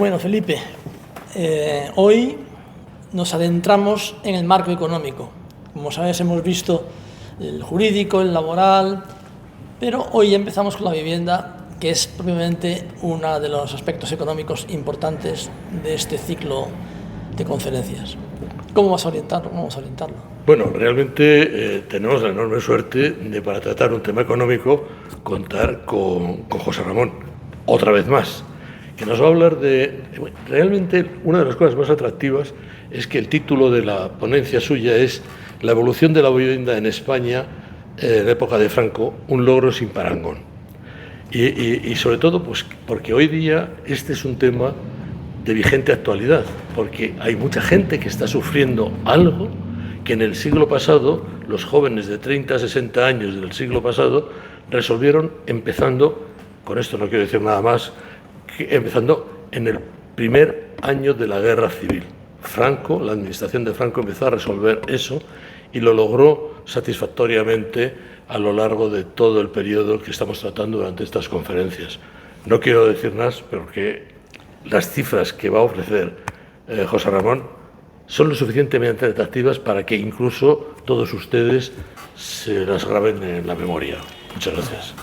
Bueno, Felipe, hoy nos adentramos en el marco económico. Como sabes, hemos visto el jurídico, el laboral, pero hoy empezamos con la vivienda, que es propiamente uno de los aspectos económicos importantes de este ciclo de conferencias. ¿Cómo vas a orientarlo? ¿Cómo vamos a orientarlo? Bueno, realmente tenemos la enorme suerte de, para tratar un tema económico, contar con José Ramón, otra vez más, que nos va a hablar de... Realmente, una de las cosas más atractivas es que el título de la ponencia suya es La evolución de la vivienda en España en la época de Franco, un logro sin parangón. Y sobre todo, pues, porque hoy día este es un tema de vigente actualidad, porque hay mucha gente que está sufriendo algo que en el siglo pasado, los jóvenes de 30 a 60 años del siglo pasado, resolvieron empezando, con esto no quiero decir nada más, que empezando en el primer año de la Guerra Civil. Franco, la administración de Franco empezó a resolver eso y lo logró satisfactoriamente a lo largo de todo el periodo que estamos tratando durante estas conferencias. No quiero decir más, porque las cifras que va a ofrecer José Ramón son lo suficientemente atractivas para que incluso todos ustedes se las graben en la memoria. Muchas gracias.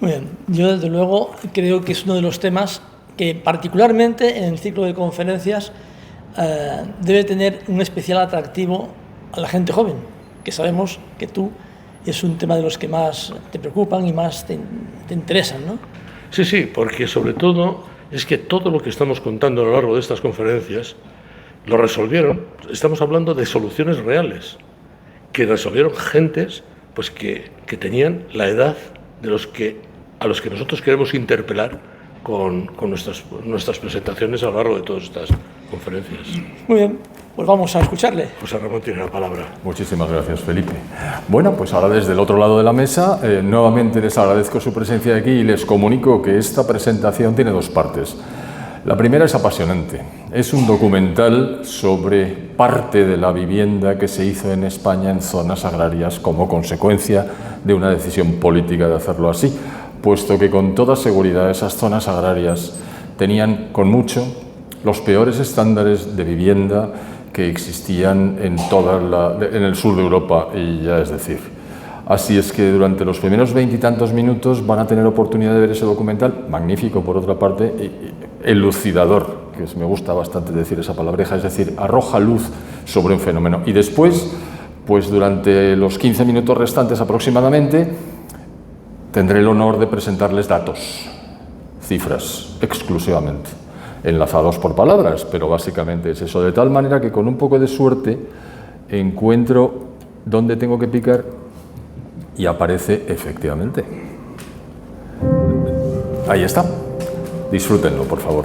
Muy bien. Yo, desde luego, creo que es uno de los temas que, particularmente en el ciclo de conferencias, debe tener un especial atractivo a la gente joven, que sabemos que tú es un tema de los que más te preocupan y más te interesan, ¿no? Sí, sí, porque sobre todo es que todo lo que estamos contando a lo largo de estas conferencias lo resolvieron, estamos hablando de soluciones reales, que resolvieron gentes pues que tenían la edad de a los que nosotros queremos interpelar con nuestras presentaciones a lo largo de todas estas conferencias. Muy bien, pues vamos a escucharle. José Ramón tiene la palabra. Muchísimas gracias, Felipe. Bueno, pues ahora desde el otro lado de la mesa, nuevamente les agradezco su presencia aquí y les comunico que esta presentación tiene dos partes. La primera es apasionante. Es un documental sobre parte de la vivienda que se hizo en España en zonas agrarias como consecuencia de una decisión política de hacerlo así, puesto que con toda seguridad esas zonas agrarias tenían con mucho los peores estándares de vivienda que existían en el sur de Europa, y ya es decir. Así es que durante los primeros 20 y tantos minutos van a tener oportunidad de ver ese documental, magnífico por otra parte, elucidador, que me gusta bastante decir esa palabreja, es decir, arroja luz sobre un fenómeno. Y después, pues durante los 15 minutos restantes aproximadamente, tendré el honor de presentarles datos, cifras, exclusivamente, enlazados por palabras, pero básicamente es eso, de tal manera que con un poco de suerte encuentro dónde tengo que picar y aparece efectivamente. Ahí está. Disfrútenlo, por favor.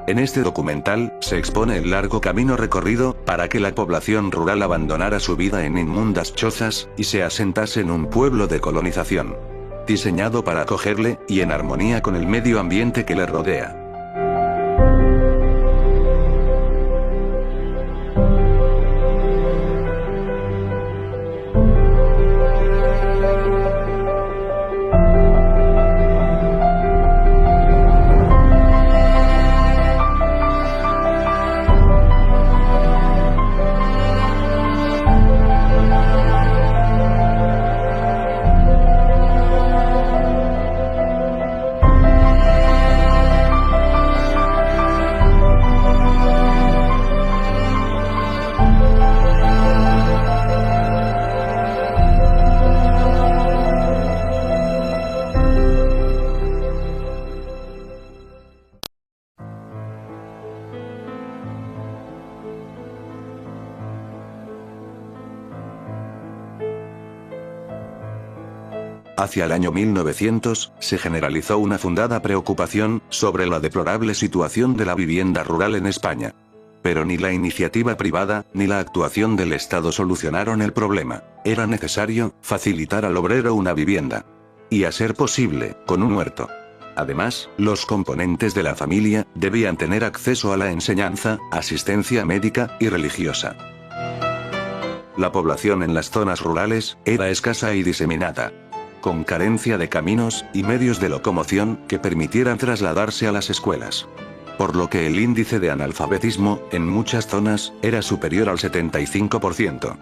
En este documental, se expone el largo camino recorrido, para que la población rural abandonara su vida en inmundas chozas, y se asentase en un pueblo de colonización. Diseñado para acogerle, y en armonía con el medio ambiente que le rodea. Hacia el año 1900, se generalizó una fundada preocupación sobre la deplorable situación de la vivienda rural en España. Pero ni la iniciativa privada, ni la actuación del Estado solucionaron el problema. Era necesario facilitar al obrero una vivienda. Y a ser posible, con un huerto. Además, los componentes de la familia debían tener acceso a la enseñanza, asistencia médica y religiosa. La población en las zonas rurales era escasa y diseminada, con carencia de caminos y medios de locomoción que permitieran trasladarse a las escuelas. Por lo que el índice de analfabetismo, en muchas zonas, era superior al 75%.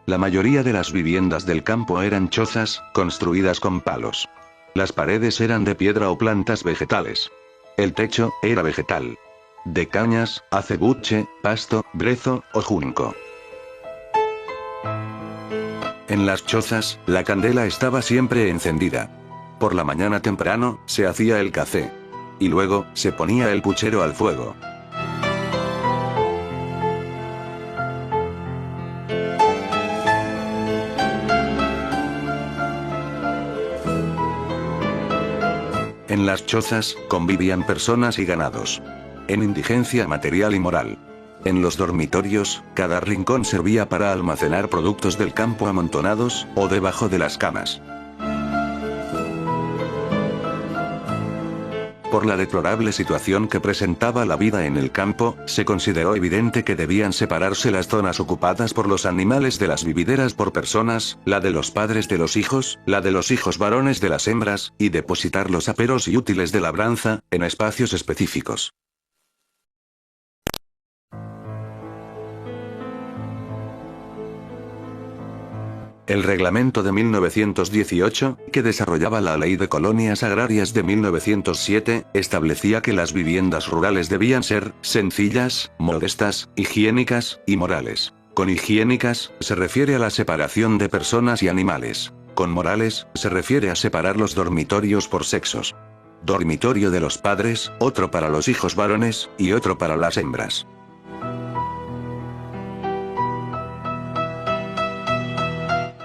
La mayoría de las viviendas del campo eran chozas, construidas con palos. Las paredes eran de piedra o plantas vegetales. El techo era vegetal, de cañas, acebuche, pasto, brezo o junco. En las chozas, la candela estaba siempre encendida. Por la mañana temprano, se hacía el café. Y luego, se ponía el puchero al fuego. En las chozas, convivían personas y ganados, en indigencia material y moral. En los dormitorios, cada rincón servía para almacenar productos del campo amontonados, o debajo de las camas. Por la deplorable situación que presentaba la vida en el campo, se consideró evidente que debían separarse las zonas ocupadas por los animales de las vivideras por personas, la de los padres de los hijos, la de los hijos varones de las hembras, y depositar los aperos y útiles de labranza, en espacios específicos. El reglamento de 1918, que desarrollaba la Ley de Colonias Agrarias de 1907, establecía que las viviendas rurales debían ser sencillas, modestas, higiénicas y morales. Con higiénicas, se refiere a la separación de personas y animales. Con morales, se refiere a separar los dormitorios por sexos. Dormitorio de los padres, otro para los hijos varones, y otro para las hembras.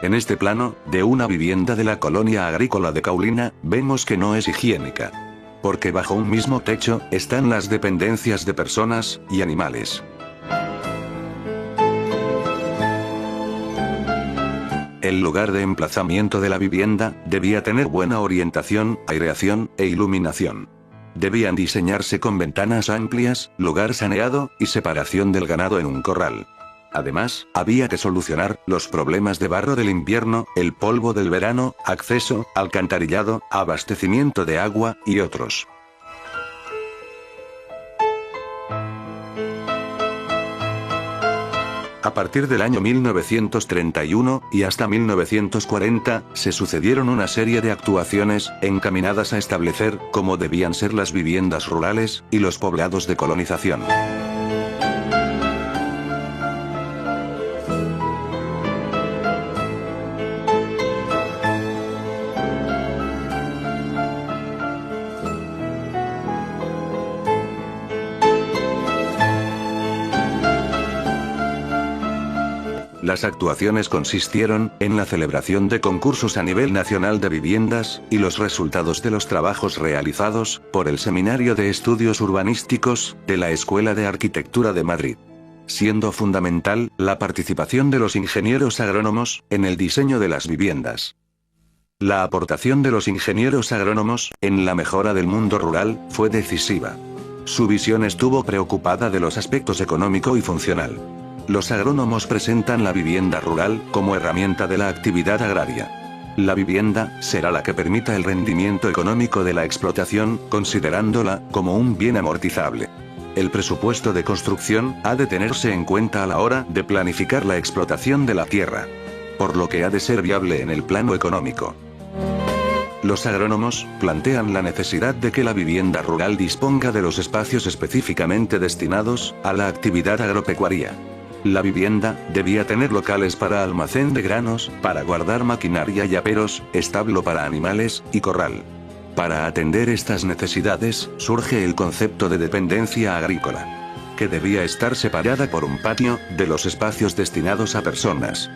En este plano, de una vivienda de la colonia agrícola de Caulina, vemos que no es higiénica. Porque bajo un mismo techo, están las dependencias de personas y animales. El lugar de emplazamiento de la vivienda debía tener buena orientación, aireación e iluminación. Debían diseñarse con ventanas amplias, lugar saneado y separación del ganado en un corral. Además, había que solucionar los problemas de barro del invierno, el polvo del verano, acceso, alcantarillado, abastecimiento de agua, y otros. A partir del año 1931, y hasta 1940, se sucedieron una serie de actuaciones, encaminadas a establecer cómo debían ser las viviendas rurales, y los poblados de colonización. Las actuaciones consistieron en la celebración de concursos a nivel nacional de viviendas, y los resultados de los trabajos realizados por el Seminario de Estudios Urbanísticos de la Escuela de Arquitectura de Madrid. Siendo fundamental la participación de los ingenieros agrónomos en el diseño de las viviendas. La aportación de los ingenieros agrónomos en la mejora del mundo rural fue decisiva. Su visión estuvo preocupada de los aspectos económico y funcional. Los agrónomos presentan la vivienda rural como herramienta de la actividad agraria. La vivienda será la que permita el rendimiento económico de la explotación, considerándola como un bien amortizable. El presupuesto de construcción ha de tenerse en cuenta a la hora de planificar la explotación de la tierra, por lo que ha de ser viable en el plano económico. Los agrónomos plantean la necesidad de que la vivienda rural disponga de los espacios específicamente destinados a la actividad agropecuaria. La vivienda debía tener locales para almacén de granos, para guardar maquinaria y aperos, establo para animales, y corral. Para atender estas necesidades, surge el concepto de dependencia agrícola, que debía estar separada por un patio de los espacios destinados a personas.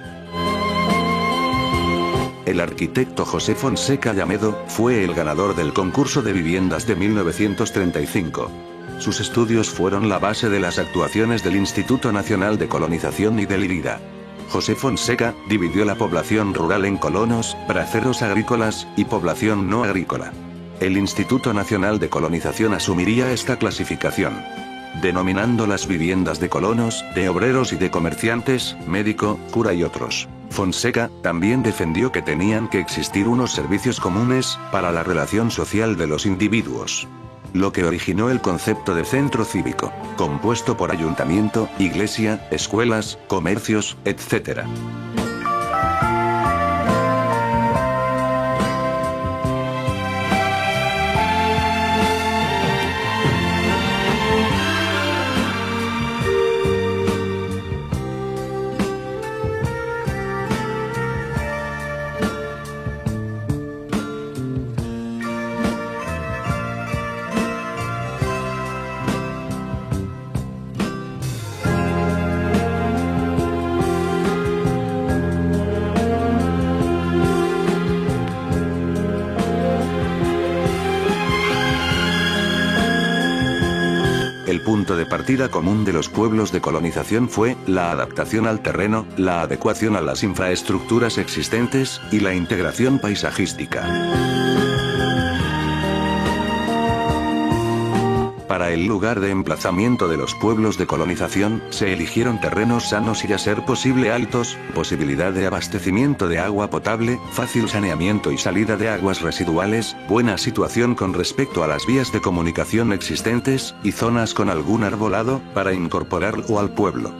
El arquitecto José Fonseca Llamedo fue el ganador del concurso de viviendas de 1935. Sus estudios fueron la base de las actuaciones del Instituto Nacional de Colonización y del IRIDA. José Fonseca dividió la población rural en colonos, braceros agrícolas y población no agrícola. El Instituto Nacional de Colonización asumiría esta clasificación, denominando las viviendas de colonos, de obreros y de comerciantes, médico, cura y otros. Fonseca también defendió que tenían que existir unos servicios comunes para la relación social de los individuos, lo que originó el concepto de centro cívico, compuesto por ayuntamiento, iglesia, escuelas, comercios, etc. El punto de partida común de los pueblos de colonización fue la adaptación al terreno, la adecuación a las infraestructuras existentes y la integración paisajística. Para el lugar de emplazamiento de los pueblos de colonización, se eligieron terrenos sanos y a ser posible altos, posibilidad de abastecimiento de agua potable, fácil saneamiento y salida de aguas residuales, buena situación con respecto a las vías de comunicación existentes, y zonas con algún arbolado, para incorporarlo al pueblo.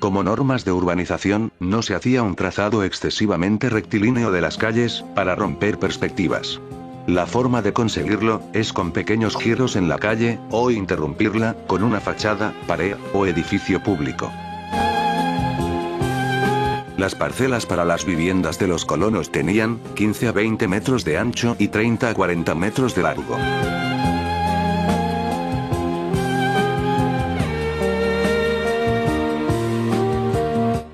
Como normas de urbanización, no se hacía un trazado excesivamente rectilíneo de las calles, para romper perspectivas. La forma de conseguirlo, es con pequeños giros en la calle, o interrumpirla, con una fachada, pared, o edificio público. Las parcelas para las viviendas de los colonos tenían 15 a 20 metros de ancho y 30 a 40 metros de largo.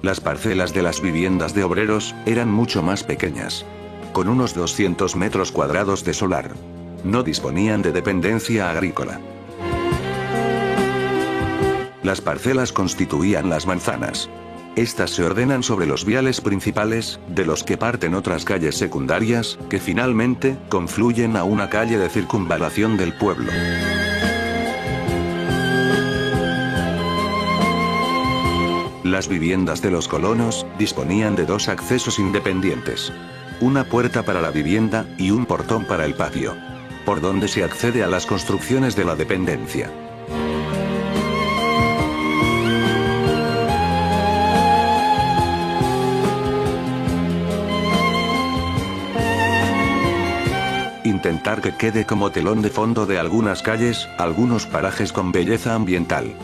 Las parcelas de las viviendas de obreros eran mucho más pequeñas, con unos 200 metros cuadrados de solar. No disponían de dependencia agrícola. Las parcelas constituían las manzanas. Estas se ordenan sobre los viales principales, de los que parten otras calles secundarias, que finalmente confluyen a una calle de circunvalación del pueblo. Las viviendas de los colonos disponían de dos accesos independientes. Una puerta para la vivienda, y un portón para el patio, por donde se accede a las construcciones de la dependencia. Intentar que quede como telón de fondo de algunas calles, algunos parajes con belleza ambiental.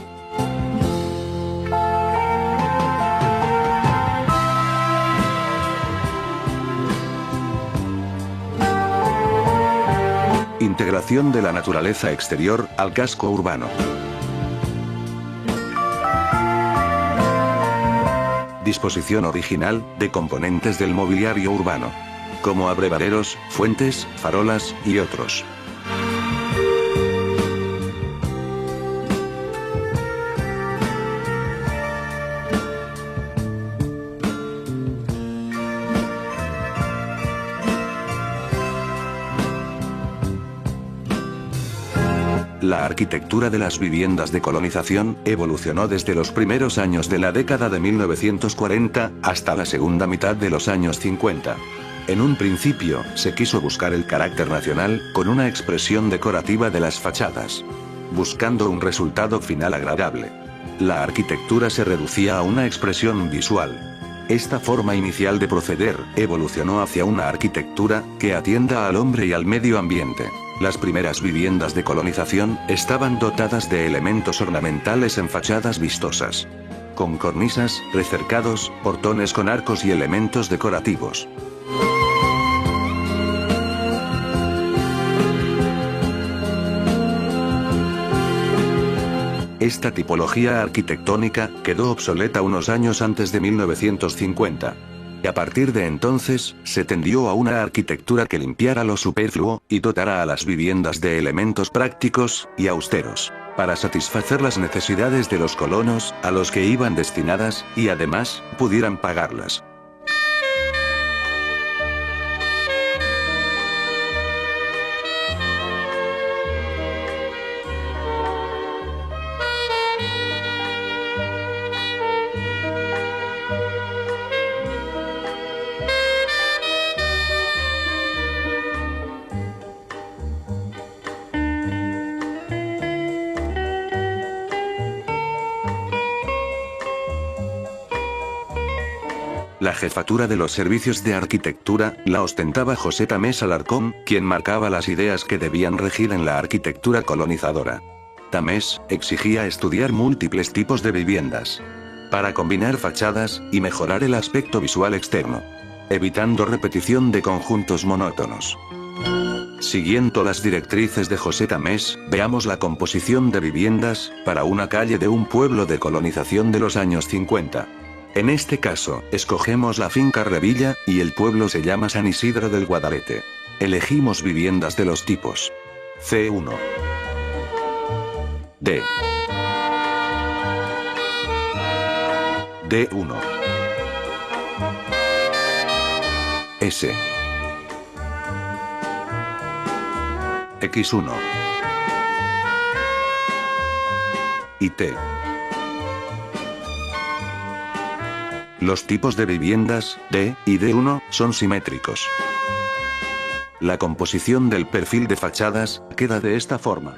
Integración de la naturaleza exterior al casco urbano. Disposición original de componentes del mobiliario urbano, como abrevaderos, fuentes, farolas y otros. La arquitectura de las viviendas de colonización evolucionó desde los primeros años de la década de 1940 hasta la segunda mitad de los años 50. En un principio, se quiso buscar el carácter nacional con una expresión decorativa de las fachadas, buscando un resultado final agradable. La arquitectura se reducía a una expresión visual. Esta forma inicial de proceder evolucionó hacia una arquitectura que atienda al hombre y al medio ambiente. Las primeras viviendas de colonización estaban dotadas de elementos ornamentales en fachadas vistosas, con cornisas, recercados, portones con arcos y elementos decorativos. Esta tipología arquitectónica quedó obsoleta unos años antes de 1950. A partir de entonces, se tendió a una arquitectura que limpiara lo superfluo, y dotara a las viviendas de elementos prácticos y austeros, para satisfacer las necesidades de los colonos, a los que iban destinadas, y además, pudieran pagarlas. La jefatura de los servicios de arquitectura la ostentaba José Tamés Alarcón, quien marcaba las ideas que debían regir en la arquitectura colonizadora. Tamés exigía estudiar múltiples tipos de viviendas para combinar fachadas y mejorar el aspecto visual externo, evitando repetición de conjuntos monótonos. Siguiendo las directrices de José Tamés, veamos la composición de viviendas para una calle de un pueblo de colonización de los años 50. En este caso, escogemos la finca Revilla, y el pueblo se llama San Isidro del Guadalete. Elegimos viviendas de los tipos C1, D, D1, S, X1 y T. Los tipos de viviendas, D y D1, son simétricos. La composición del perfil de fachadas queda de esta forma.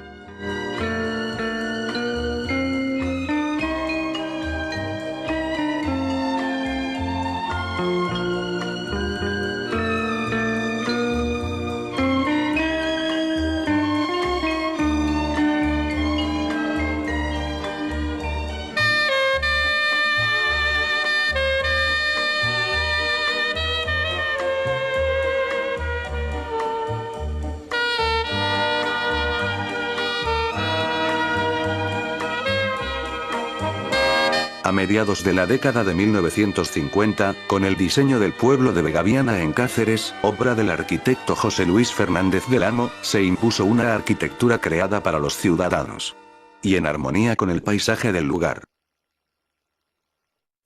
A mediados de la década de 1950, con el diseño del pueblo de Vegaviana en Cáceres, obra del arquitecto José Luis Fernández del Amo, se impuso una arquitectura creada para los ciudadanos y en armonía con el paisaje del lugar.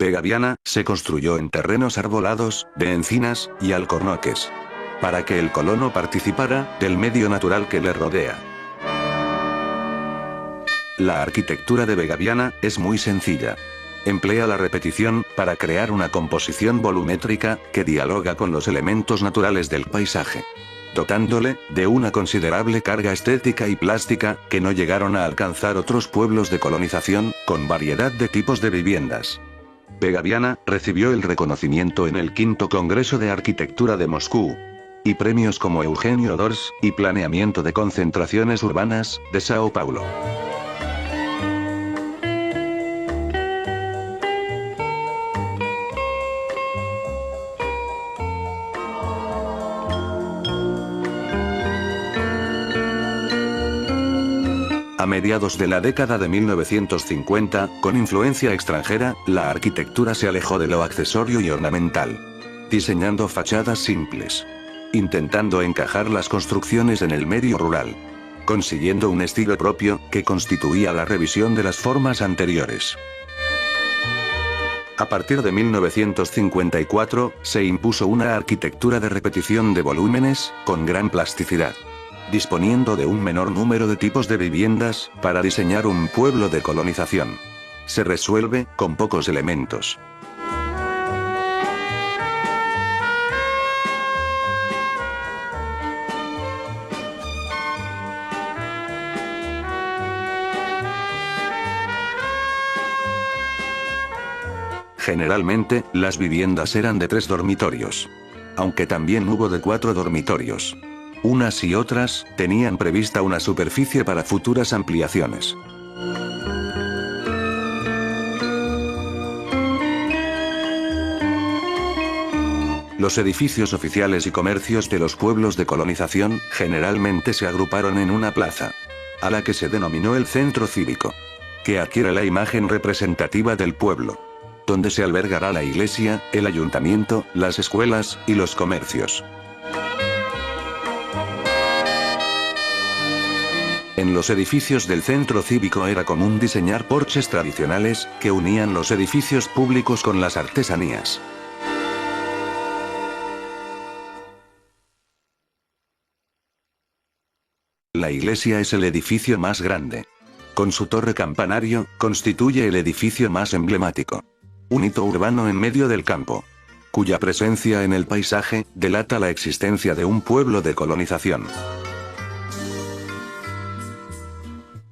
Vegaviana se construyó en terrenos arbolados, de encinas y alcornoques, para que el colono participara del medio natural que le rodea. La arquitectura de Vegaviana es muy sencilla. Emplea la repetición para crear una composición volumétrica que dialoga con los elementos naturales del paisaje, dotándole de una considerable carga estética y plástica que no llegaron a alcanzar otros pueblos de colonización, con variedad de tipos de viviendas. Vegaviana recibió el reconocimiento en el V Congreso de Arquitectura de Moscú y premios como Eugenio d'Ors y Planeamiento de Concentraciones Urbanas de Sao Paulo. A mediados de la década de 1950, con influencia extranjera, la arquitectura se alejó de lo accesorio y ornamental, diseñando fachadas simples, intentando encajar las construcciones en el medio rural, consiguiendo un estilo propio que constituía la revisión de las formas anteriores. A partir de 1954, se impuso una arquitectura de repetición de volúmenes, con gran plasticidad, disponiendo de un menor número de tipos de viviendas, para diseñar un pueblo de colonización. Se resuelve con pocos elementos. Generalmente, las viviendas eran de 3 dormitorios, aunque también hubo de 4 dormitorios. Unas y otras tenían prevista una superficie para futuras ampliaciones. Los edificios oficiales y comercios de los pueblos de colonización generalmente se agruparon en una plaza, a la que se denominó el centro cívico, que adquiere la imagen representativa del pueblo. donde se albergará la iglesia, el ayuntamiento, las escuelas y los comercios. En los edificios del centro cívico era común diseñar porches tradicionales, que unían los edificios públicos con las artesanías. La iglesia es el edificio más grande. Con su torre campanario, constituye el edificio más emblemático. Un hito urbano en medio del campo, cuya presencia en el paisaje delata la existencia de un pueblo de colonización.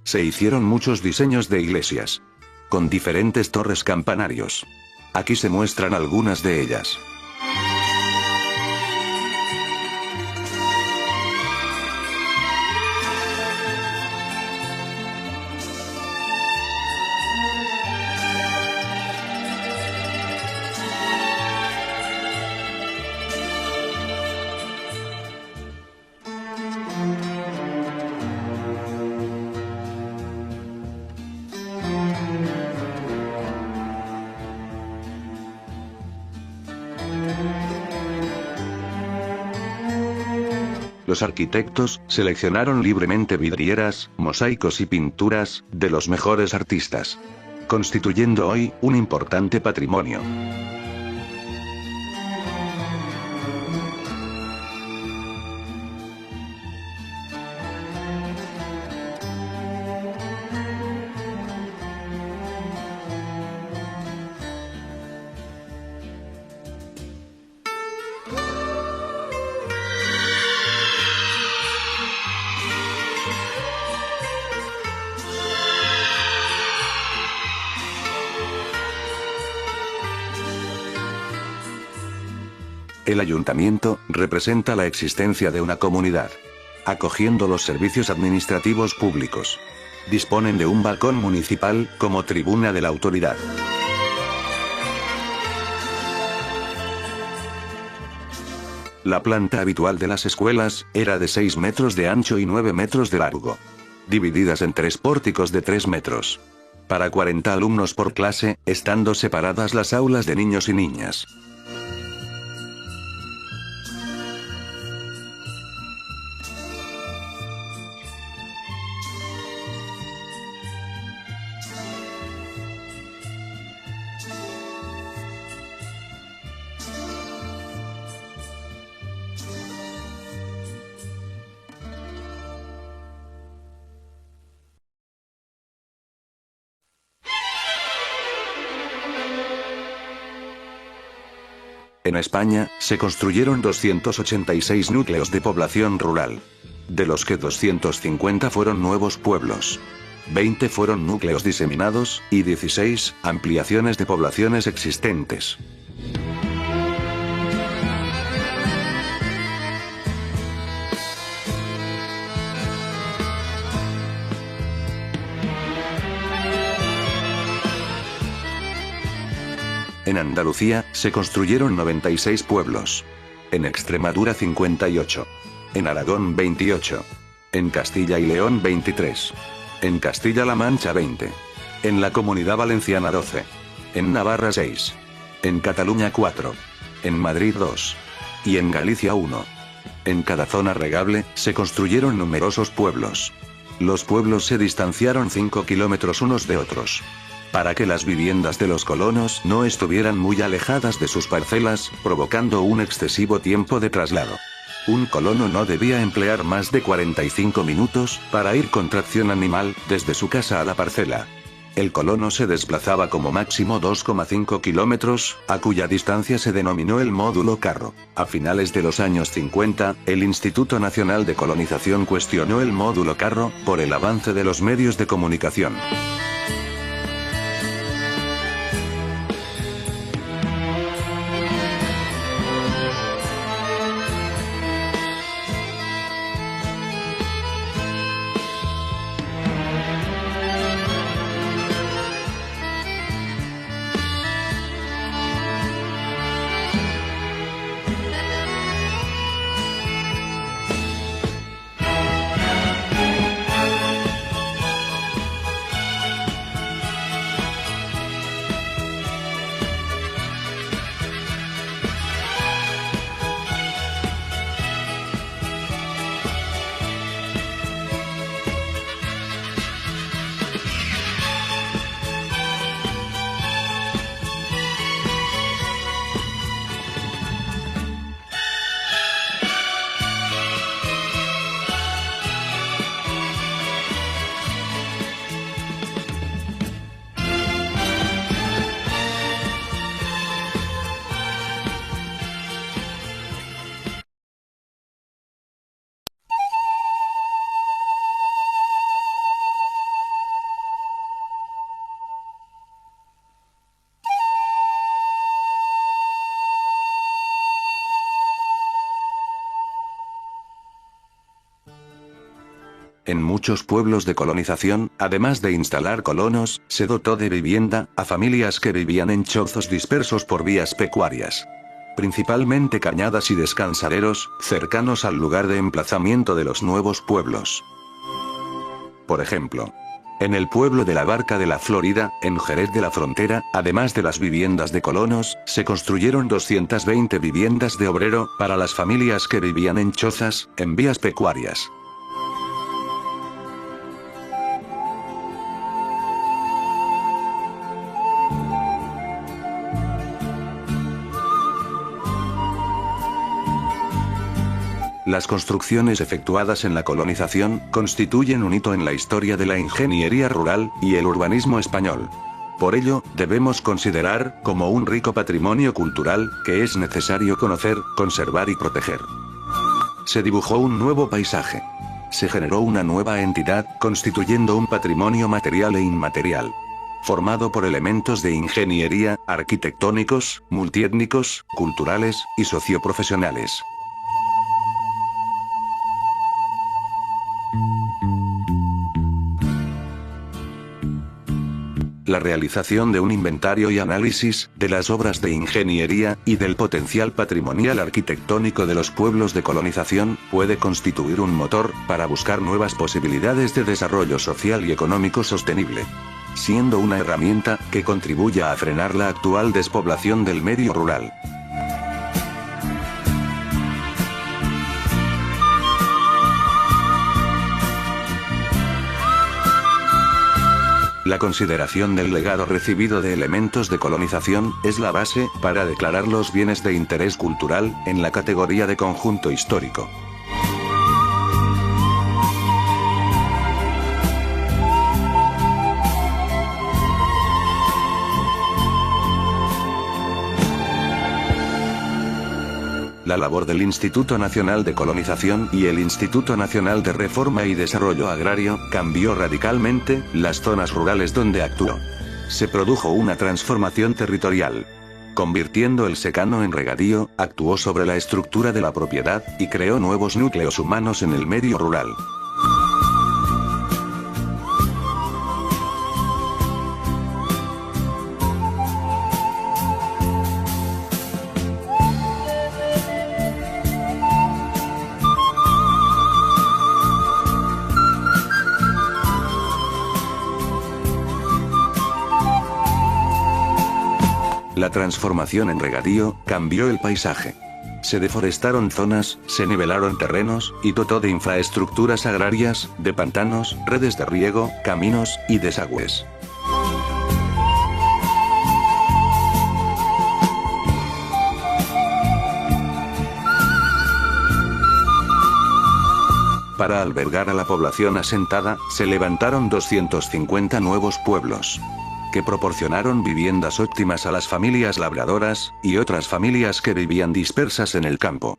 Se hicieron muchos diseños de iglesias, con diferentes torres campanarios. Aquí se muestran algunas de ellas. Los arquitectos seleccionaron libremente vidrieras, mosaicos y pinturas de los mejores artistas, constituyendo hoy un importante patrimonio. El ayuntamiento representa la existencia de una comunidad, acogiendo los servicios administrativos públicos. Disponen de un balcón municipal como tribuna de la autoridad. La planta habitual de las escuelas era de 6 metros de ancho y 9 metros de largo, divididas en 3 pórticos de 3 metros. Para 40 alumnos por clase, estando separadas las aulas de niños y niñas. En España, se construyeron 286 núcleos de población rural, de los que 250 fueron nuevos pueblos, 20 fueron núcleos diseminados, y 16, ampliaciones de poblaciones existentes. En Andalucía, se construyeron 96 pueblos. En Extremadura 58. En Aragón 28. En Castilla y León 23. En Castilla-La Mancha 20. En la Comunidad Valenciana 12. En Navarra 6. En Cataluña 4. En Madrid 2. Y en Galicia 1. En cada zona regable, se construyeron numerosos pueblos. Los pueblos se distanciaron 5 kilómetros unos de otros, para que las viviendas de los colonos no estuvieran muy alejadas de sus parcelas, provocando un excesivo tiempo de traslado. Un colono no debía emplear más de 45 minutos para ir con tracción animal desde su casa a la parcela. El colono se desplazaba como máximo 2,5 kilómetros, a cuya distancia se denominó el módulo carro. A finales de los años 50, el Instituto Nacional de Colonización cuestionó el módulo carro por el avance de los medios de comunicación. En muchos pueblos de colonización, además de instalar colonos, se dotó de vivienda a familias que vivían en chozos dispersos por vías pecuarias. Principalmente cañadas y descansaderos, cercanos al lugar de emplazamiento de los nuevos pueblos. Por ejemplo, en el pueblo de La Barca de la Florida, en Jerez de la Frontera, además de las viviendas de colonos, se construyeron 220 viviendas de obrero, para las familias que vivían en chozas, en vías pecuarias. Las construcciones efectuadas en la colonización constituyen un hito en la historia de la ingeniería rural y el urbanismo español. Por ello, debemos considerar como un rico patrimonio cultural que es necesario conocer, conservar y proteger. Se dibujó un nuevo paisaje. Se generó una nueva entidad, constituyendo un patrimonio material e inmaterial, formado por elementos de ingeniería, arquitectónicos, multiétnicos, culturales y socioprofesionales. La realización de un inventario y análisis de las obras de ingeniería y del potencial patrimonial arquitectónico de los pueblos de colonización puede constituir un motor para buscar nuevas posibilidades de desarrollo social y económico sostenible, siendo una herramienta que contribuya a frenar la actual despoblación del medio rural. La consideración del legado recibido de elementos de colonización es la base para declarar los bienes de interés cultural en la categoría de conjunto histórico. La labor del Instituto Nacional de Colonización y el Instituto Nacional de Reforma y Desarrollo Agrario cambió radicalmente las zonas rurales donde actuó. Se produjo una transformación territorial. Convirtiendo el secano en regadío, actuó sobre la estructura de la propiedad y creó nuevos núcleos humanos en el medio rural. La transformación en regadío cambió el paisaje. Se deforestaron zonas, se nivelaron terrenos, y dotó de infraestructuras agrarias, de pantanos, redes de riego, caminos y desagües. Para albergar a la población asentada, se levantaron 250 nuevos pueblos, que proporcionaron viviendas óptimas a las familias labradoras, y otras familias que vivían dispersas en el campo.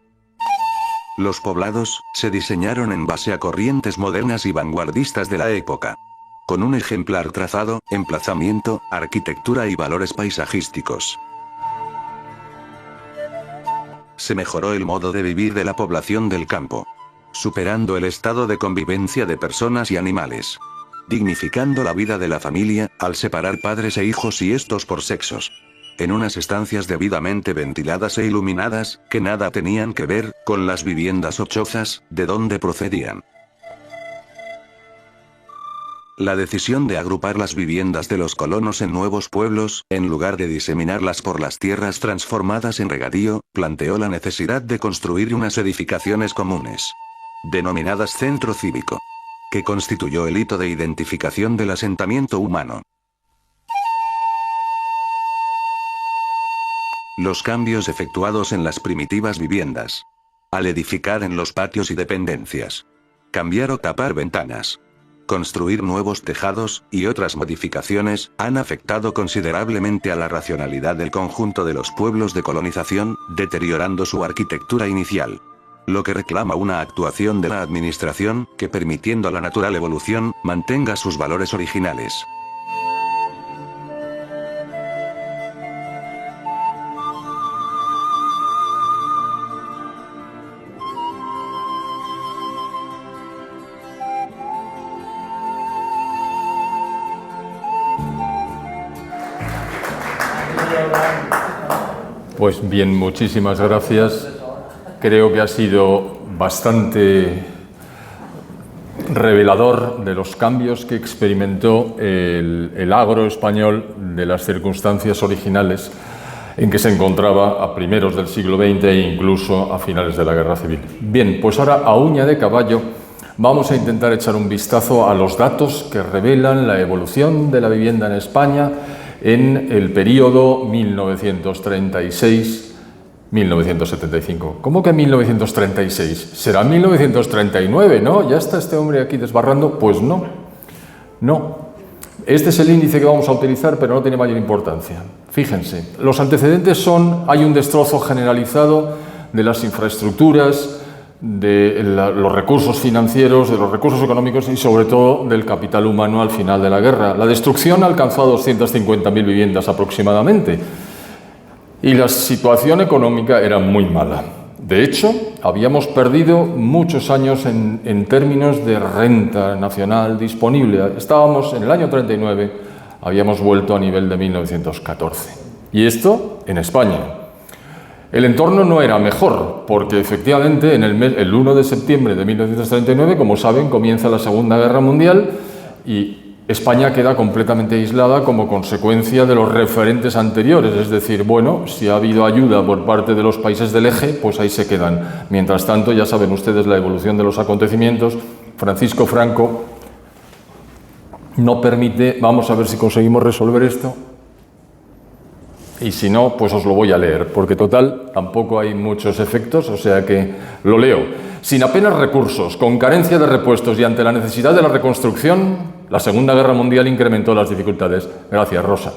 Los poblados se diseñaron en base a corrientes modernas y vanguardistas de la época, con un ejemplar trazado, emplazamiento, arquitectura y valores paisajísticos. Se mejoró el modo de vivir de la población del campo, superando el estado de convivencia de personas y animales, dignificando la vida de la familia, al separar padres e hijos y estos por sexos, en unas estancias debidamente ventiladas e iluminadas, que nada tenían que ver con las viviendas o chozas de donde procedían. La decisión de agrupar las viviendas de los colonos en nuevos pueblos, en lugar de diseminarlas por las tierras transformadas en regadío, planteó la necesidad de construir unas edificaciones comunes, denominadas centro cívico, que constituyó el hito de identificación del asentamiento humano. Los cambios efectuados en las primitivas viviendas, al edificar en los patios y dependencias, cambiar o tapar ventanas, construir nuevos tejados, y otras modificaciones, han afectado considerablemente a la racionalidad del conjunto de los pueblos de colonización, deteriorando su arquitectura inicial. Lo que reclama una actuación de la administración, que permitiendo la natural evolución, mantenga sus valores originales. Pues bien, muchísimas gracias. Creo que ha sido bastante revelador de los cambios que experimentó el agro español de las circunstancias originales en que se encontraba a primeros del siglo XX e incluso a finales de la Guerra Civil. Bien, pues ahora a uña de caballo vamos a intentar echar un vistazo a los datos que revelan la evolución de la vivienda en España en el periodo 1936-1975. ¿Cómo que 1936? Será 1939, ¿no? ¿Ya está este hombre aquí desbarrando? Pues no, no. Este es el índice que vamos a utilizar, pero no tiene mayor importancia. Fíjense, los antecedentes son, hay un destrozo generalizado de las infraestructuras, de los recursos financieros, de los recursos económicos y sobre todo del capital humano al final de la guerra. La destrucción alcanzó a 250.000 viviendas aproximadamente y la situación económica era muy mala. De hecho, habíamos perdido muchos años en términos de renta nacional disponible. Estábamos en el año 39, habíamos vuelto a nivel de 1914. Y esto en España. El entorno no era mejor, porque efectivamente el 1 de septiembre de 1939, como saben, comienza la Segunda Guerra Mundial y España queda completamente aislada como consecuencia de los referentes anteriores, es decir, bueno, si ha habido ayuda por parte de los países del eje, pues ahí se quedan. Mientras tanto, ya saben ustedes la evolución de los acontecimientos. Francisco Franco no permite, vamos a ver si conseguimos resolver esto, y si no, pues os lo voy a leer, porque total, tampoco hay muchos efectos, o sea que lo leo. Sin apenas recursos, con carencia de repuestos y ante la necesidad de la reconstrucción, la Segunda Guerra Mundial incrementó las dificultades. Gracias, Rosa.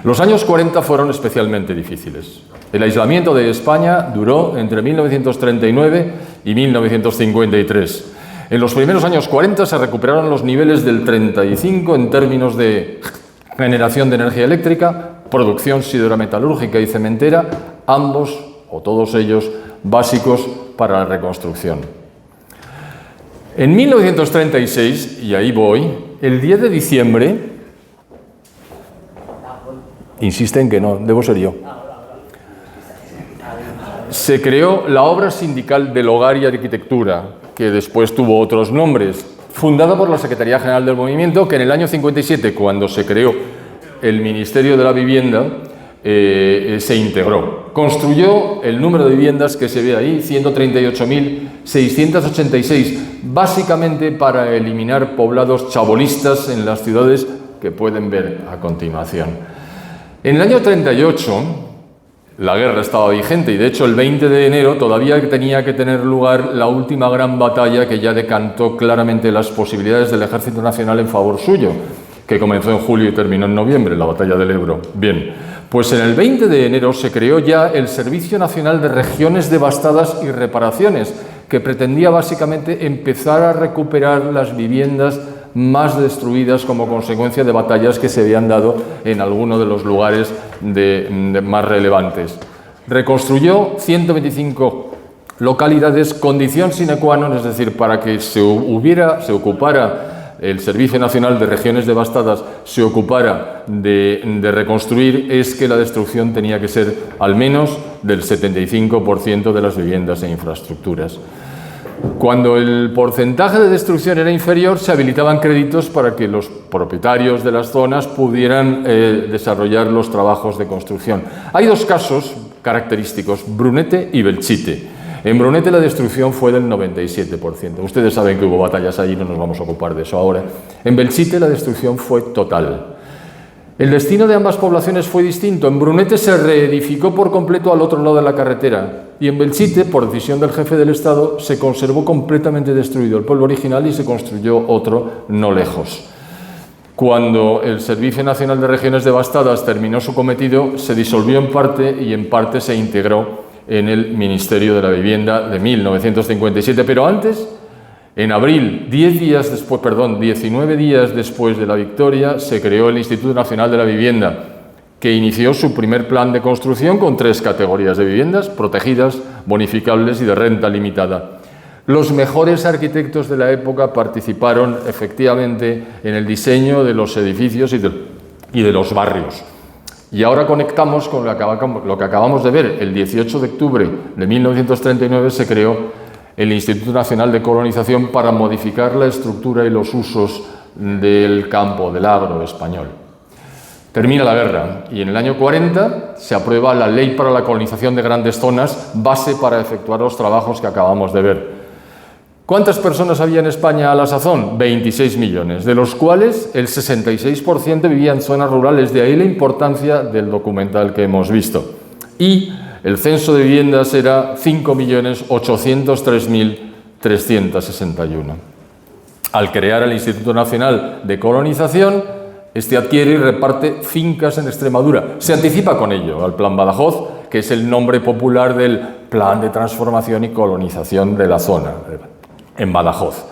Los años 40 fueron especialmente difíciles. El aislamiento de España duró entre 1939 y 1953. En los primeros años 40 se recuperaron los niveles del 35 en términos de generación de energía eléctrica, producción siderometalúrgica y cementera, ambos o todos ellos básicos para la reconstrucción. En 1936, y ahí voy, el 10 de diciembre, insisten que no, debo ser yo, se creó la Obra Sindical del Hogar y Arquitectura, que después tuvo otros nombres, fundada por la Secretaría General del Movimiento, que en el año 57, cuando se creó el Ministerio de la Vivienda, se integró. Construyó el número de viviendas que se ve ahí, 138.686, básicamente para eliminar poblados chabolistas en las ciudades que pueden ver a continuación. En el año 38, la guerra estaba vigente y de hecho el 20 de enero todavía tenía que tener lugar la última gran batalla que ya decantó claramente las posibilidades del Ejército Nacional en favor suyo, que comenzó en julio y terminó en noviembre, la batalla del Ebro. Bien, pues en el 20 de enero se creó ya el Servicio Nacional de Regiones Devastadas y Reparaciones, que pretendía básicamente empezar a recuperar las viviendas más destruidas como consecuencia de batallas que se habían dado en algunos de los lugares más relevantes. Reconstruyó 125 localidades, condición sine qua non, es decir, para que se ocupara el Servicio Nacional de Regiones Devastadas, se ocupara de reconstruir, es que la destrucción tenía que ser al menos del 75% de las viviendas e infraestructuras. Cuando el porcentaje de destrucción era inferior, se habilitaban créditos para que los propietarios de las zonas pudieran desarrollar los trabajos de construcción. Hay dos casos característicos, Brunete y Belchite. En Brunete la destrucción fue del 97%. Ustedes saben que hubo batallas allí, no nos vamos a ocupar de eso ahora. En Belchite la destrucción fue total. El destino de ambas poblaciones fue distinto. En Brunete se reedificó por completo al otro lado de la carretera y en Belchite, por decisión del jefe del Estado, se conservó completamente destruido el pueblo original y se construyó otro no lejos. Cuando el Servicio Nacional de Regiones Devastadas terminó su cometido, se disolvió en parte y en parte se integró en el Ministerio de la Vivienda de 1957, pero antes, en abril, 19 días después de la victoria, se creó el Instituto Nacional de la Vivienda, que inició su primer plan de construcción con 3 categorías de viviendas, protegidas, bonificables y de renta limitada. Los mejores arquitectos de la época participaron efectivamente en el diseño de los edificios y de los barrios. Y ahora conectamos con lo que acabamos de ver. El 18 de octubre de 1939 se creó el Instituto Nacional de Colonización para modificar la estructura y los usos del campo, del agro español. Termina la guerra y en el año 40 se aprueba la Ley para la Colonización de Grandes Zonas, base para efectuar los trabajos que acabamos de ver. ¿Cuántas personas había en España a la sazón? 26 millones, de los cuales el 66% vivía en zonas rurales, de ahí la importancia del documental que hemos visto. Y el censo de viviendas era 5.803.361. Al crear el Instituto Nacional de Colonización, este adquiere y reparte fincas en Extremadura. Se anticipa con ello al Plan Badajoz, que es el nombre popular del Plan de Transformación y Colonización de la zona, en Badajoz.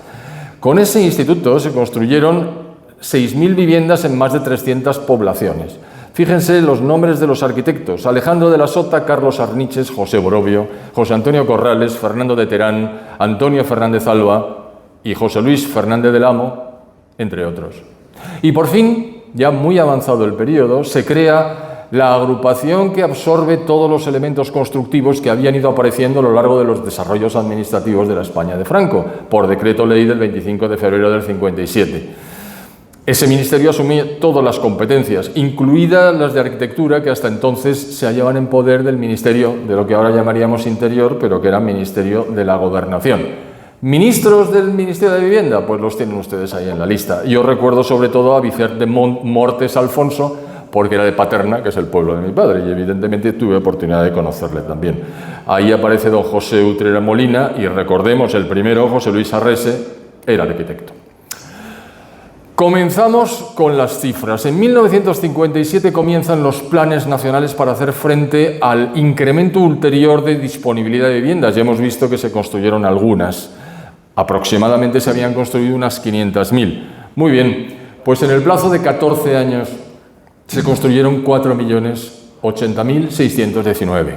Con ese instituto se construyeron 6.000 viviendas en más de 300 poblaciones. Fíjense los nombres de los arquitectos: Alejandro de la Sota, Carlos Arniches, José Borovio, José Antonio Corrales, Fernando de Terán, Antonio Fernández Alba y José Luis Fernández del Amo, entre otros. Y por fin, ya muy avanzado el periodo, se crea la agrupación que absorbe todos los elementos constructivos que habían ido apareciendo a lo largo de los desarrollos administrativos de la España de Franco, por decreto ley del 25 de febrero del 57. Ese ministerio asumía todas las competencias, incluidas las de arquitectura, que hasta entonces se hallaban en poder del Ministerio de lo que ahora llamaríamos Interior, pero que era Ministerio de la Gobernación. ¿Ministros del Ministerio de Vivienda? Pues los tienen ustedes ahí en la lista. Yo recuerdo sobre todo a Vicente Mortes Alfonso, porque era de Paterna, que es el pueblo de mi padre, y evidentemente tuve oportunidad de conocerle también. Ahí aparece don José Utrera Molina, y recordemos, el primero, José Luis Arrese, era arquitecto. Comenzamos con las cifras. En 1957 comienzan los planes nacionales para hacer frente al incremento ulterior de disponibilidad de viviendas. Ya hemos visto que se construyeron algunas. Aproximadamente se habían construido unas 500.000. Muy bien, pues en el plazo de 14 años se construyeron 4.080.619.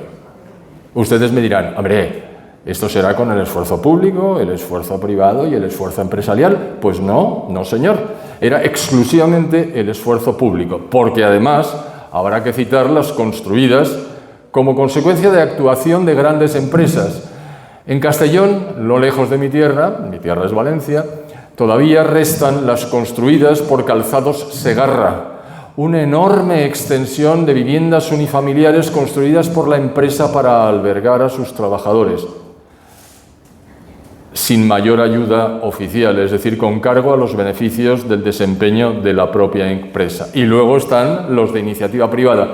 Ustedes me dirán, hombre, ¿esto será con el esfuerzo público, el esfuerzo privado y el esfuerzo empresarial? Pues no, no señor. Era exclusivamente el esfuerzo público, porque además habrá que citar las construidas como consecuencia de actuación de grandes empresas. En Castellón, no lejos de mi tierra es Valencia, todavía restan las construidas por Calzados Segarra, una enorme extensión de viviendas unifamiliares construidas por la empresa para albergar a sus trabajadores, sin mayor ayuda oficial, es decir, con cargo a los beneficios del desempeño de la propia empresa. Y luego están los de iniciativa privada.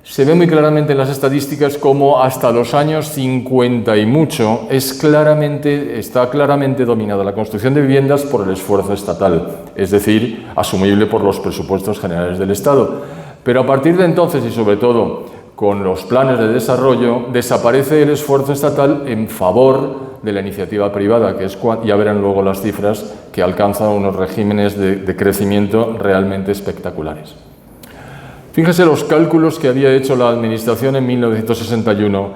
Se ve muy claramente en las estadísticas cómo hasta los años 50 y mucho está claramente dominada la construcción de viviendas por el esfuerzo estatal, es decir, asumible por los presupuestos generales del Estado. Pero a partir de entonces, y sobre todo con los planes de desarrollo, desaparece el esfuerzo estatal en favor de la iniciativa privada, que es, ya verán luego las cifras, que alcanzan unos regímenes de crecimiento realmente espectaculares. Fíjense los cálculos que había hecho la Administración en 1961.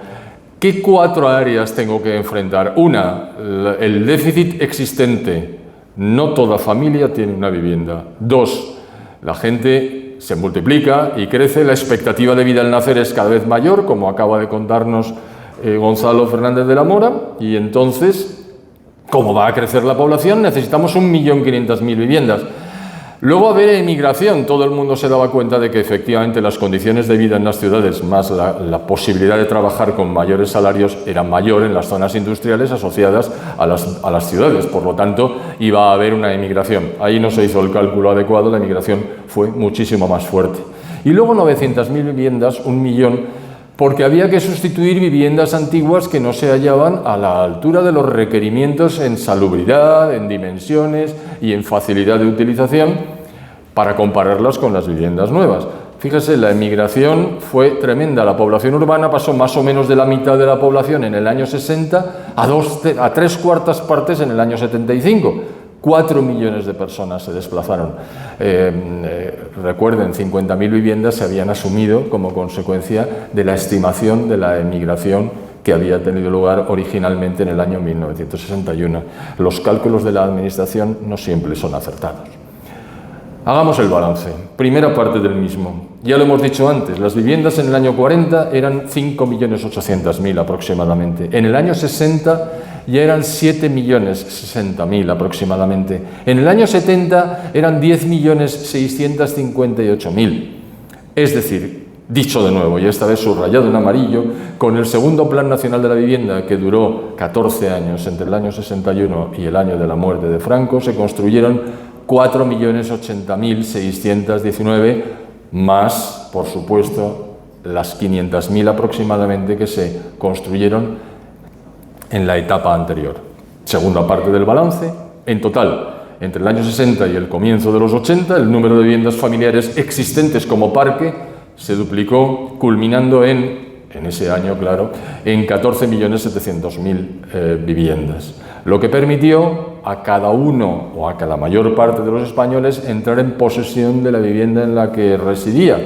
¿Qué 4 áreas tengo que enfrentar? Una, el déficit existente. No toda familia tiene una vivienda. 2, la gente se multiplica y crece, la expectativa de vida al nacer es cada vez mayor, como acaba de contarnos Gonzalo Fernández de la Mora, y entonces, ¿cómo va a crecer la población? Necesitamos 1.500.000 viviendas. Luego haber emigración, todo el mundo se daba cuenta de que efectivamente las condiciones de vida en las ciudades, más la posibilidad de trabajar con mayores salarios, era mayor en las zonas industriales asociadas a las ciudades, por lo tanto iba a haber una emigración. Ahí no se hizo el cálculo adecuado, la emigración fue muchísimo más fuerte. Y luego 900.000 viviendas, 1 millón, porque había que sustituir viviendas antiguas que no se hallaban a la altura de los requerimientos en salubridad, en dimensiones y en facilidad de utilización para compararlas con las viviendas nuevas. Fíjese, la emigración fue tremenda. La población urbana pasó más o menos de la mitad de la población en el año 60 a 3/4 partes en el año 75. 4 millones de personas se desplazaron. Recuerden, 50.000 viviendas se habían asumido como consecuencia de la estimación de la emigración que había tenido lugar originalmente en el año 1961. Los cálculos de la Administración no siempre son acertados. Hagamos el balance. Primera parte del mismo. Ya lo hemos dicho antes, las viviendas en el año 40 eran 5.800.000 aproximadamente. En el año 60 ya eran 7.060.000 aproximadamente. En el año 70 eran 10.658.000. Es decir, dicho de nuevo, y esta vez subrayado en amarillo, con el segundo Plan Nacional de la Vivienda, que duró 14 años, entre el año 61 y el año de la muerte de Franco, se construyeron 4.080.619, más, por supuesto, las 500.000 aproximadamente que se construyeron en la etapa anterior. Segunda parte del balance, en total, entre el año 60 y el comienzo de los 80, el número de viviendas familiares existentes como parque se duplicó, culminando en ese año, claro, en 14.700.000 viviendas, lo que permitió a cada uno o a cada mayor parte de los españoles entrar en posesión de la vivienda en la que residía,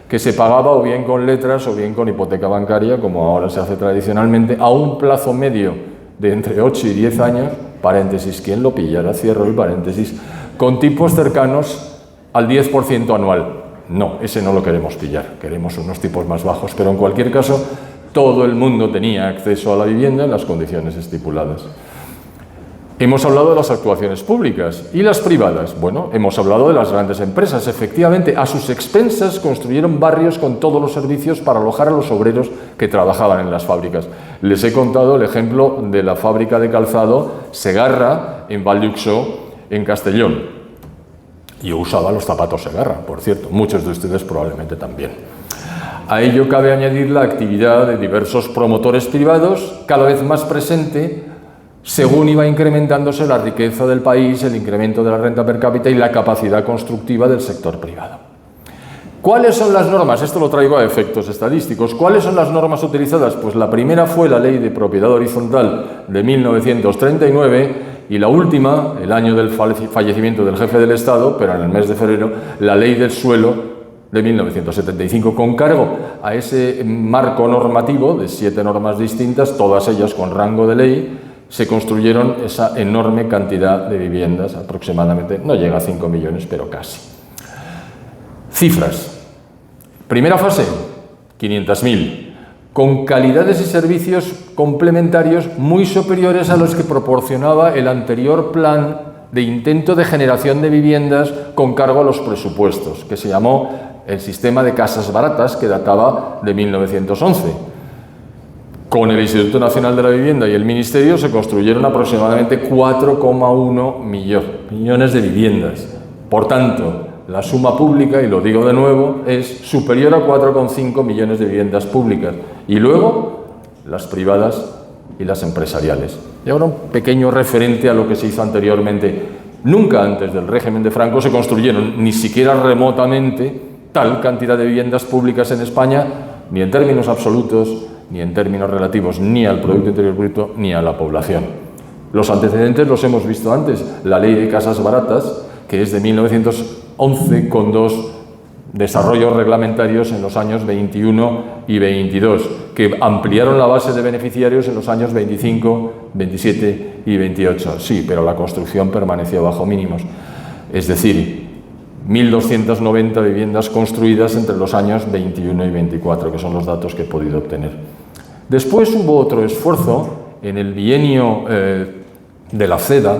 que se pagaba o bien con letras o bien con hipoteca bancaria, como ahora se hace tradicionalmente, a un plazo medio de entre 8 y 10 años, paréntesis, quien lo pillara, cierro el paréntesis, con tipos cercanos al 10% anual. No, ese no lo queremos pillar, queremos unos tipos más bajos, pero en cualquier caso, todo el mundo tenía acceso a la vivienda en las condiciones estipuladas. Hemos hablado de las actuaciones públicas y las privadas. Bueno, hemos hablado de las grandes empresas. Efectivamente, a sus expensas construyeron barrios con todos los servicios para alojar a los obreros que trabajaban en las fábricas. Les he contado el ejemplo de la fábrica de calzado Segarra en Valldexó, en Castellón. Yo usaba los zapatos Segarra, por cierto. Muchos de ustedes probablemente también. A ello cabe añadir la actividad de diversos promotores privados, cada vez más presente, según iba incrementándose la riqueza del país, el incremento de la renta per cápita y la capacidad constructiva del sector privado. ¿Cuáles son las normas? Esto lo traigo a efectos estadísticos. ¿Cuáles son las normas utilizadas? Pues la primera fue la Ley de Propiedad Horizontal de 1939 y la última, el año del fallecimiento del jefe del Estado, pero en el mes de febrero, la Ley del Suelo de 1975, con cargo a ese marco normativo de 7 normas distintas, todas ellas con rango de ley. Se construyeron esa enorme cantidad de viviendas, aproximadamente, no llega a 5 millones, pero casi. Cifras. Primera fase, 500.000, con calidades y servicios complementarios muy superiores a los que proporcionaba el anterior plan de intento de generación de viviendas con cargo a los presupuestos, que se llamó el sistema de casas baratas, que databa de 1911. Con el Instituto Nacional de la Vivienda y el Ministerio se construyeron aproximadamente 4,1 millones de viviendas. Por tanto, la suma pública, y lo digo de nuevo, es superior a 4,5 millones de viviendas públicas. Y luego, las privadas y las empresariales. Y ahora un pequeño referente a lo que se hizo anteriormente. Nunca antes del régimen de Franco se construyeron, ni siquiera remotamente, tal cantidad de viviendas públicas en España, ni en términos absolutos, ni en términos relativos, ni al Producto Interior Bruto, ni a la población. Los antecedentes los hemos visto antes. La Ley de Casas Baratas, que es de 1911, con 2 desarrollos reglamentarios en los años 21 y 22, que ampliaron la base de beneficiarios en los años 25, 27 y 28. Sí, pero la construcción permaneció bajo mínimos. Es decir, 1.290 viviendas construidas entre los años 21 y 24, que son los datos que he podido obtener. Después hubo otro esfuerzo en el bienio de la CEDA,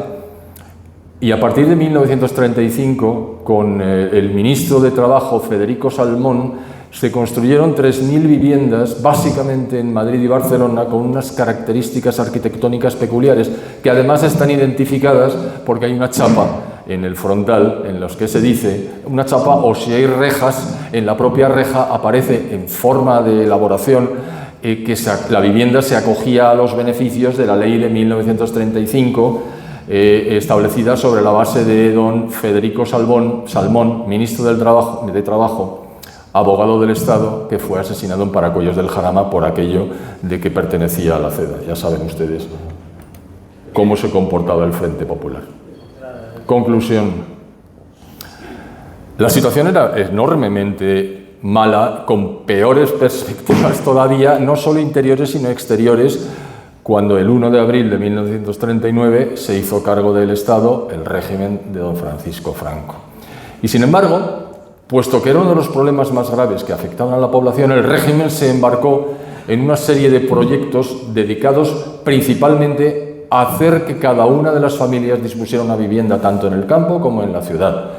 y a partir de 1935, con el ministro de Trabajo, Federico Salmón, se construyeron 3.000 viviendas, básicamente en Madrid y Barcelona, con unas características arquitectónicas peculiares, que además están identificadas porque hay una chapa en el frontal, en los que se dice, una chapa, o si hay rejas, en la propia reja aparece en forma de elaboración que la vivienda se acogía a los beneficios de la ley de 1935, establecida sobre la base de don Federico Salmón, ministro de Trabajo, abogado del Estado, que fue asesinado en Paracuellos del Jarama por aquello de que pertenecía a la CEDA. Ya saben ustedes cómo se comportaba el Frente Popular. Conclusión. La situación era enormemente mala, con peores perspectivas todavía, no solo interiores sino exteriores, cuando el 1 de abril de 1939 se hizo cargo del Estado el régimen de don Francisco Franco. Y sin embargo, puesto que era uno de los problemas más graves que afectaban a la población, el régimen se embarcó en una serie de proyectos dedicados principalmente a hacer que cada una de las familias dispusiera una vivienda tanto en el campo como en la ciudad.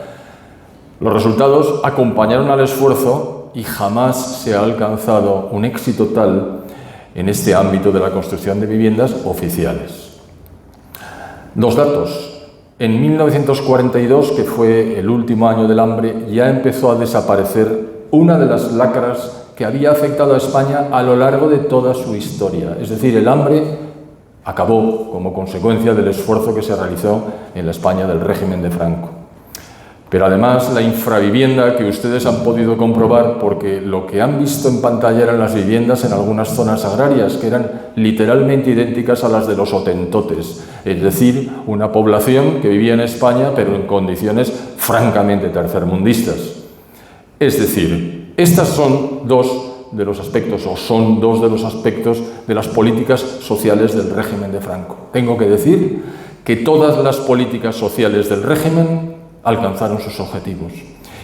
Los resultados acompañaron al esfuerzo y jamás se ha alcanzado un éxito tal en este ámbito de la construcción de viviendas oficiales. Dos datos. En 1942, que fue el último año del hambre, ya empezó a desaparecer una de las lacras que había afectado a España a lo largo de toda su historia. Es decir, el hambre acabó como consecuencia del esfuerzo que se realizó en la España del régimen de Franco. Pero además la infravivienda que ustedes han podido comprobar, porque lo que han visto en pantalla eran las viviendas en algunas zonas agrarias, que eran literalmente idénticas a las de los hotentotes, es decir, una población que vivía en España pero en condiciones francamente tercermundistas. Es decir, estas son dos de los aspectos de las políticas sociales del régimen de Franco. Tengo que decir que todas las políticas sociales del régimen alcanzaron sus objetivos.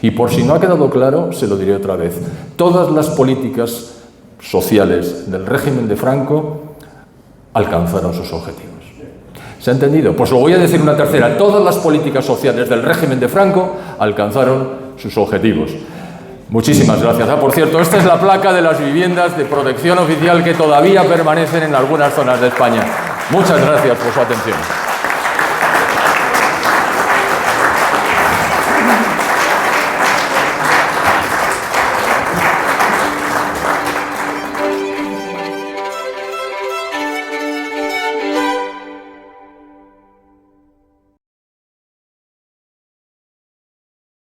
Y por si no ha quedado claro, se lo diré otra vez. Todas las políticas sociales del régimen de Franco alcanzaron sus objetivos. ¿Se ha entendido? Pues lo voy a decir una tercera. Todas las políticas sociales del régimen de Franco alcanzaron sus objetivos. Muchísimas gracias. Por cierto, esta es la placa de las viviendas de protección oficial que todavía permanecen en algunas zonas de España. Muchas gracias por su atención.